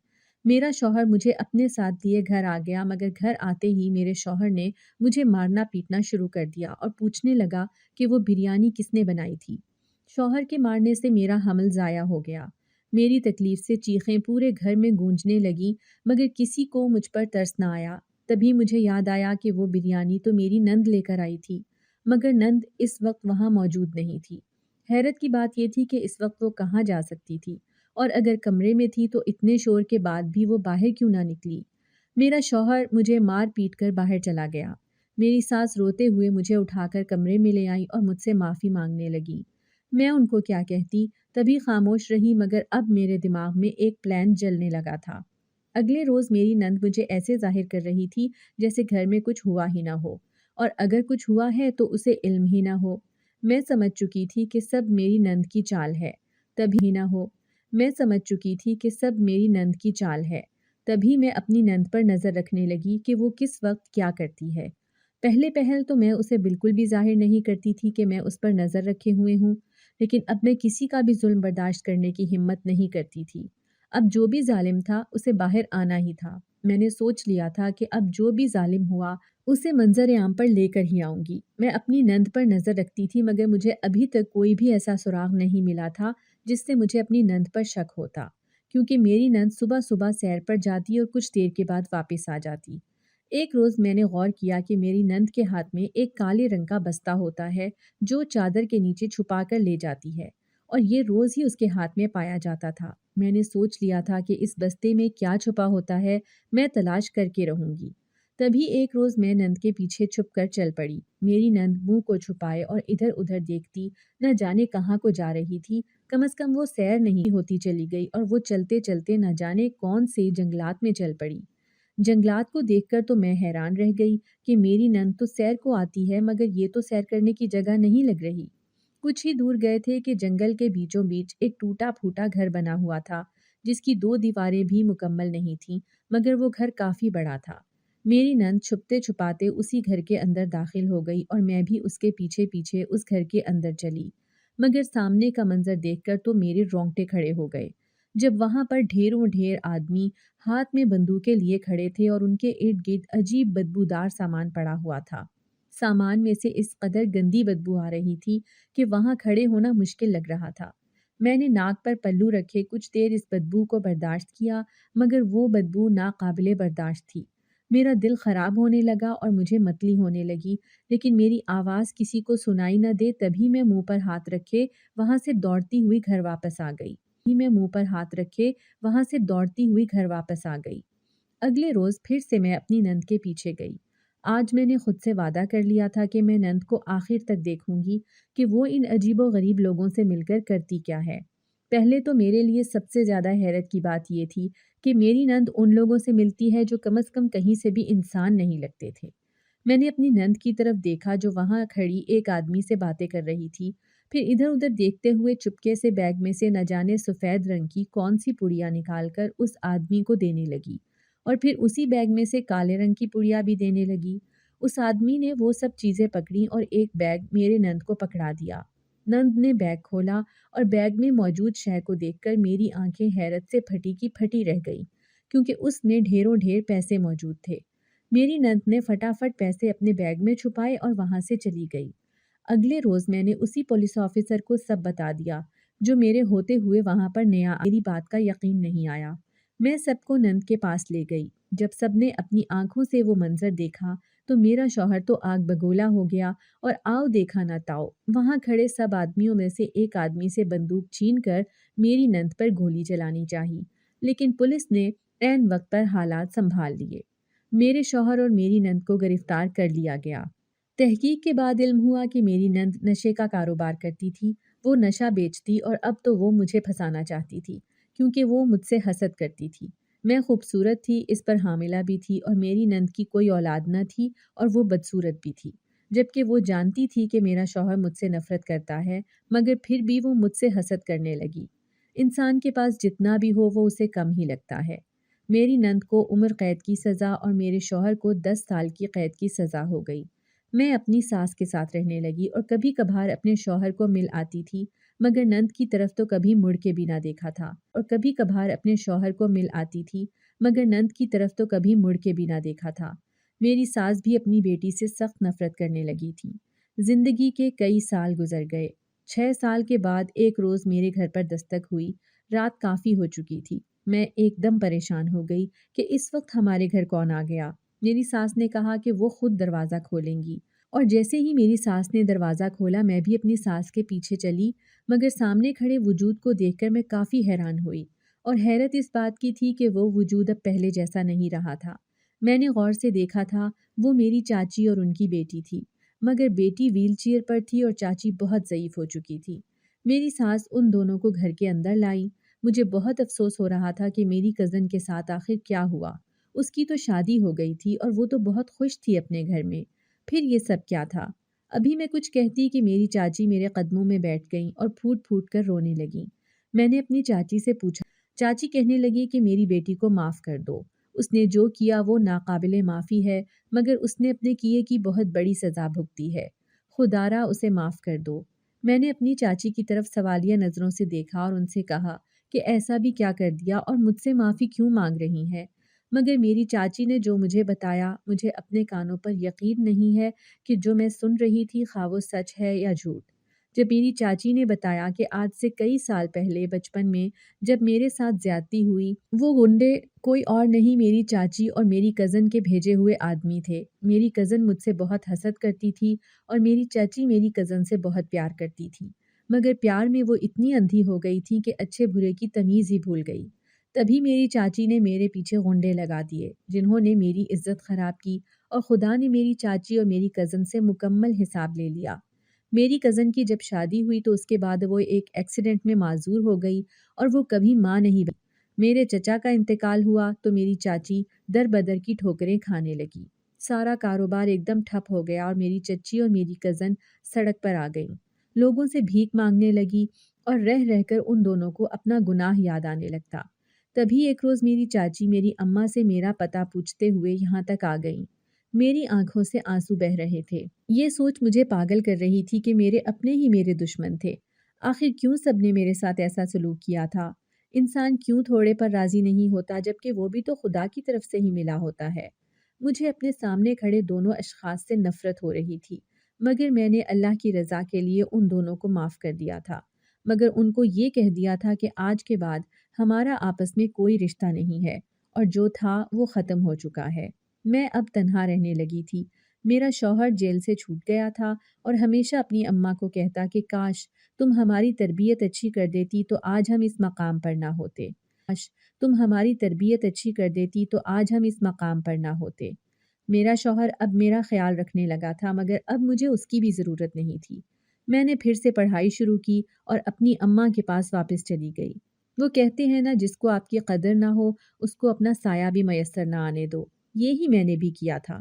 میرا شوہر مجھے اپنے ساتھ لیے گھر آ گیا، مگر گھر آتے ہی میرے شوہر نے مجھے مارنا پیٹنا شروع کر دیا اور پوچھنے لگا کہ وہ بریانی کس نے بنائی تھی۔ شوہر کے مارنے سے میرا حمل ضائع ہو گیا۔ میری تکلیف سے چیخیں پورے گھر میں گونجنے لگیں، مگر کسی کو مجھ پر ترس نہ آیا۔ تبھی مجھے یاد آیا کہ وہ بریانی تو میری نند لے کر آئی تھی، مگر نند اس وقت وہاں موجود نہیں تھی۔ حیرت کی بات یہ تھی کہ اس وقت وہ کہاں جا سکتی تھی، اور اگر کمرے میں تھی تو اتنے شور کے بعد بھی وہ باہر کیوں نہ نکلی؟ میرا شوہر مجھے مار پیٹ کر باہر چلا گیا۔ میری ساس روتے ہوئے مجھے اٹھا کر کمرے میں لے آئی اور مجھ سے معافی مانگنے لگی۔ میں ان کو کیا کہتی، تبھی خاموش رہی، مگر اب میرے دماغ میں ایک پلان جلنے لگا تھا۔ اگلے روز میری نند مجھے ایسے ظاہر کر رہی تھی جیسے گھر میں کچھ ہوا ہی نہ ہو، اور اگر کچھ ہوا ہے تو اسے علم ہی نہ ہو۔ میں سمجھ چکی تھی کہ سب میری نند کی چال ہے، تبھی نہ ہو۔ میں سمجھ چکی تھی کہ سب میری نند کی چال ہے، تبھی میں اپنی نند پر نظر رکھنے لگی کہ وہ کس وقت کیا کرتی ہے۔ پہلے پہل تو میں اسے بالکل بھی ظاہر نہیں کرتی تھی کہ میں اس پر نظر رکھے ہوئے ہوں، لیکن اب میں کسی کا بھی ظلم برداشت کرنے کی ہمت نہیں کرتی تھی۔ اب جو بھی ظالم تھا اسے باہر آنا ہی تھا۔ میں نے سوچ لیا تھا کہ اب جو بھی ظالم ہوا اسے منظر عام پر لے کر ہی آؤں گی۔ میں اپنی نند پر نظر رکھتی تھی، مگر مجھے ابھی تک کوئی بھی ایسا سراغ نہیں ملا تھا جس سے مجھے اپنی نند پر شک ہوتا، کیونکہ میری نند صبح صبح سیر پر جاتی اور کچھ دیر کے بعد واپس آ جاتی۔ ایک روز میں نے غور کیا کہ میری نند کے ہاتھ میں ایک کالے رنگ کا بستہ ہوتا ہے جو چادر کے نیچے چھپا کر لے جاتی ہے، اور یہ روز ہی اس کے ہاتھ میں پایا جاتا تھا۔ میں نے سوچ لیا تھا کہ اس بستے میں کیا چھپا ہوتا ہے، میں تلاش کر کے رہوں گی۔ تبھی ایک روز میں نند کے پیچھے چھپ کر چل پڑی۔ میری نند منہ کو چھپائے اور ادھر ادھر دیکھتی، نہ جانے کہاں کو جا رہی تھی۔ کم از کم وہ سیر نہیں ہوتی چلی گئی، اور وہ چلتے چلتے نہ جانے کون سے جنگلات میں چل پڑی۔ جنگلات کو دیکھ کر تو میں حیران رہ گئی کہ میری نند تو سیر کو آتی ہے، مگر یہ تو سیر کرنے کی جگہ نہیں لگ رہی۔ کچھ ہی دور گئے تھے کہ جنگل کے بیچوں بیچ ایک ٹوٹا پھوٹا گھر بنا ہوا تھا، جس کی 2 دیواریں بھی مکمل نہیں تھیں، مگر وہ گھر کافی بڑا تھا۔ میری نند چھپتے چھپاتے اسی گھر کے اندر داخل ہو گئی، اور میں بھی اس کے پیچھے پیچھے اس گھر کے اندر چلی۔ مگر سامنے کا منظر دیکھ کر تو میرے رونگٹے کھڑے ہو گئے، جب وہاں پر ڈھیروں ڈھیر آدمی ہاتھ میں بندوقیں لیے کھڑے تھے، اور ان کے ارد گرد عجیب بدبودار سامان پڑا ہوا تھا۔ سامان میں سے اس قدر گندی بدبو آ رہی تھی کہ وہاں کھڑے ہونا مشکل لگ رہا تھا۔ میں نے ناک پر پلو رکھے کچھ دیر اس بدبو کو برداشت کیا، مگر وہ بدبو ناقابل برداشت تھی۔ میرا دل خراب ہونے لگا اور مجھے متلی ہونے لگی، لیکن میری آواز کسی کو سنائی نہ دے تبھی میں منہ پر ہاتھ رکھے وہاں سے دوڑتی ہوئی گھر واپس آ گئی۔ اگلے روز پھر سے میں اپنی نند کے پیچھے گئی۔ آج میں نے خود سے وعدہ کر لیا تھا کہ میں نند کو آخر تک دیکھوں گی کہ وہ ان عجیب و غریب لوگوں سے مل کر کرتی کیا ہے۔ پہلے تو میرے لیے سب سے زیادہ حیرت کی بات یہ تھی کہ میری نند ان لوگوں سے ملتی ہے جو کم از کم کہیں سے بھی انسان نہیں لگتے تھے۔ میں نے اپنی نند کی طرف دیکھا جو وہاں کھڑی ایک آدمی سے باتیں کر رہی تھی، پھر ادھر ادھر دیکھتے ہوئے چپکے سے بیگ میں سے نہ جانے سفید رنگ کی کون سی پڑیا نکال کر اس آدمی کو دینے لگی، اور پھر اسی بیگ میں سے کالے رنگ کی پڑیا بھی دینے لگی۔ اس آدمی نے وہ سب چیزیں پکڑی اور ایک بیگ میرے نند کو پکڑا دیا۔ نند نے بیگ کھولا اور بیگ میں موجود شے کو دیکھ کر میری آنکھیں حیرت سے پھٹی کی پھٹی رہ گئی، کیونکہ اس میں ڈھیروں ڈھیر پیسے موجود تھے۔ میری نند نے فٹافٹ پیسے اپنے بیگ میں چھپائے اور وہاں سے چلی گئی۔ اگلے روز میں نے اسی پولیس آفیسر کو سب بتا دیا جو میرے ہوتے ہوئے وہاں پر نیا میری بات کا یقین نہیں آیا۔ میں سب کو نند کے پاس لے گئی۔ جب سب نے اپنی آنکھوں سے وہ منظر دیکھا تو میرا شوہر تو آگ بگولا ہو گیا، اور آؤ دیکھا نہ تاؤ، وہاں کھڑے سب آدمیوں میں سے ایک آدمی سے بندوق چھین کر میری نند پر گولی چلانی چاہی، لیکن پولیس نے عین وقت پر حالات سنبھال لیے۔ میرے شوہر اور میری نند کو گرفتار کر لیا گیا۔ تحقیق کے بعد علم ہوا کہ میری نند نشے کا کاروبار کرتی تھی، وہ نشہ بیچتی، اور اب تو وہ مجھے پھنسانا چاہتی تھی کیونکہ وہ مجھ سے حسد کرتی تھی۔ میں خوبصورت تھی، اس پر حاملہ بھی تھی، اور میری نند کی کوئی اولاد نہ تھی، اور وہ بدصورت بھی تھی، جبکہ وہ جانتی تھی کہ میرا شوہر مجھ سے نفرت کرتا ہے، مگر پھر بھی وہ مجھ سے حسد کرنے لگی۔ انسان کے پاس جتنا بھی ہو وہ اسے کم ہی لگتا ہے۔ میری نند کو عمر قید کی سزا اور میرے شوہر کو 10 سال کی قید کی سزا ہو گئی۔ میں اپنی ساس کے ساتھ رہنے لگی اور کبھی کبھار اپنے شوہر کو مل آتی تھی، مگر نند کی طرف تو کبھی مڑ کے بھی نہ دیکھا تھا، اور کبھی کبھار اپنے شوہر کو مل آتی تھی، مگر نند کی طرف تو کبھی مڑ کے بھی نہ دیکھا تھا۔ میری ساس بھی اپنی بیٹی سے سخت نفرت کرنے لگی تھی۔ زندگی کے کئی سال گزر گئے۔ 6 سال کے بعد ایک روز میرے گھر پر دستک ہوئی۔ رات کافی ہو چکی تھی۔ میں ایک دم پریشان ہو گئی کہ اس وقت ہمارے گھر کون آ گیا۔ میری ساس نے کہا کہ وہ خود دروازہ کھولیں گی، اور جیسے ہی میری ساس نے دروازہ کھولا میں بھی اپنی ساس کے پیچھے چلی، مگر سامنے کھڑے وجود کو دیکھ کر میں کافی حیران ہوئی، اور حیرت اس بات کی تھی کہ وہ وجود اب پہلے جیسا نہیں رہا تھا۔ میں نے غور سے دیکھا تھا، وہ میری چاچی اور ان کی بیٹی تھی، مگر بیٹی ویل چیئر پر تھی اور چاچی بہت ضعیف ہو چکی تھی۔ میری ساس ان دونوں کو گھر کے اندر لائی۔ مجھے بہت افسوس ہو رہا تھا کہ میری کزن کے ساتھ آخر کیا ہوا۔ اس کی تو شادی ہو گئی تھی اور وہ تو بہت خوش تھی اپنے گھر میں، پھر یہ سب کیا تھا؟ ابھی میں کچھ کہتی کہ میری چاچی میرے قدموں میں بیٹھ گئیں اور پھوٹ پھوٹ کر رونے لگیں۔ میں نے اپنی چاچی سے پوچھا۔ چاچی کہنے لگی کہ میری بیٹی کو معاف کر دو، اس نے جو کیا وہ ناقابل معافی ہے، مگر اس نے اپنے کیے کی بہت بڑی سزا بھگتی ہے، خدارا اسے معاف کر دو۔ میں نے اپنی چاچی کی طرف سوالیہ نظروں سے دیکھا اور ان سے کہا کہ ایسا بھی کیا کر دیا اور مجھ سے معافی کیوں مانگ رہی ہیں؟ مگر میری چاچی نے جو مجھے بتایا، مجھے اپنے کانوں پر یقین نہیں ہے کہ جو میں سن رہی تھی خواہ وہ سچ ہے یا جھوٹ۔ جب میری چاچی نے بتایا کہ آج سے کئی سال پہلے بچپن میں جب میرے ساتھ زیادتی ہوئی، وہ گنڈے کوئی اور نہیں میری چاچی اور میری کزن کے بھیجے ہوئے آدمی تھے۔ میری کزن مجھ سے بہت حسد کرتی تھی اور میری چاچی میری کزن سے بہت پیار کرتی تھی، مگر پیار میں وہ اتنی اندھی ہو گئی تھی کہ اچھے برے کی تمیز ہی بھول گئی۔ تبھی میری چاچی نے میرے پیچھے غنڈے لگا دیے، جنہوں نے میری عزت خراب کی، اور خدا نے میری چاچی اور میری کزن سے مکمل حساب لے لیا۔ میری کزن کی جب شادی ہوئی تو اس کے بعد وہ ایک ایکسیڈنٹ میں معذور ہو گئی اور وہ کبھی ماں نہیں بنی۔ میرے چچا کا انتقال ہوا تو میری چاچی در بدر کی ٹھوکریں کھانے لگی۔ سارا کاروبار ایک دم ٹھپ ہو گیا اور میری چچی اور میری کزن سڑک پر آ گئیں، لوگوں سے بھیک مانگنے لگی، اور رہ رہ کر ان دونوں کو اپنا گناہ یاد آنے لگتا۔ تبھی ایک روز میری چاچی میری اماں سے میرا پتہ پوچھتے ہوئے یہاں تک آ گئیں۔ میری آنکھوں سے آنسو بہہ رہے تھے۔ یہ سوچ مجھے پاگل کر رہی تھی کہ میرے اپنے ہی میرے دشمن تھے۔ آخر کیوں سب نے میرے ساتھ ایسا سلوک کیا تھا؟ انسان کیوں تھوڑے پر راضی نہیں ہوتا جبکہ وہ بھی تو خدا کی طرف سے ہی ملا ہوتا ہے؟ مجھے اپنے سامنے کھڑے دونوں اشخاص سے نفرت ہو رہی تھی، مگر میں نے اللہ کی رضا کے لیے ان دونوں کو معاف کر دیا تھا، مگر ان کو یہ کہہ دیا تھا کہ آج کے بعد ہمارا آپس میں کوئی رشتہ نہیں ہے، اور جو تھا وہ ختم ہو چکا ہے۔ میں اب تنہا رہنے لگی تھی۔ میرا شوہر جیل سے چھوٹ گیا تھا اور ہمیشہ اپنی اماں کو کہتا کہ کاش تم ہماری تربیت اچھی کر دیتی تو آج ہم اس مقام پر نہ ہوتے، کاش تم ہماری تربیت اچھی کر دیتی تو آج ہم اس مقام پر نہ ہوتے۔ میرا شوہر اب میرا خیال رکھنے لگا تھا، مگر اب مجھے اس کی بھی ضرورت نہیں تھی۔ میں نے پھر سے پڑھائی شروع کی اور اپنی اماں کے پاس واپس چلی گئی۔ وہ کہتے ہیں نا، جس کو آپ کی قدر نہ ہو اس کو اپنا سایہ بھی میسر نہ آنے دو۔ یہی میں نے بھی کیا تھا۔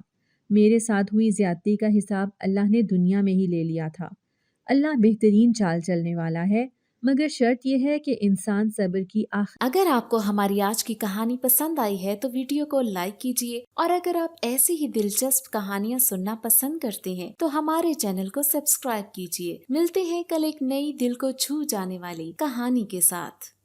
میرے ساتھ ہوئی زیادتی کا حساب اللہ نے دنیا میں ہی لے لیا تھا۔ اللہ بہترین چال چلنے والا ہے، مگر شرط یہ ہے کہ انسان صبر کی اگر آپ کو ہماری آج کی کہانی پسند آئی ہے تو ویڈیو کو لائک کیجیے، اور اگر آپ ایسی ہی دلچسپ کہانیاں سننا پسند کرتے ہیں تو ہمارے چینل کو سبسکرائب کیجیے۔ ملتے ہیں کل ایک نئی دل کو چھو جانے والی کہانی کے ساتھ۔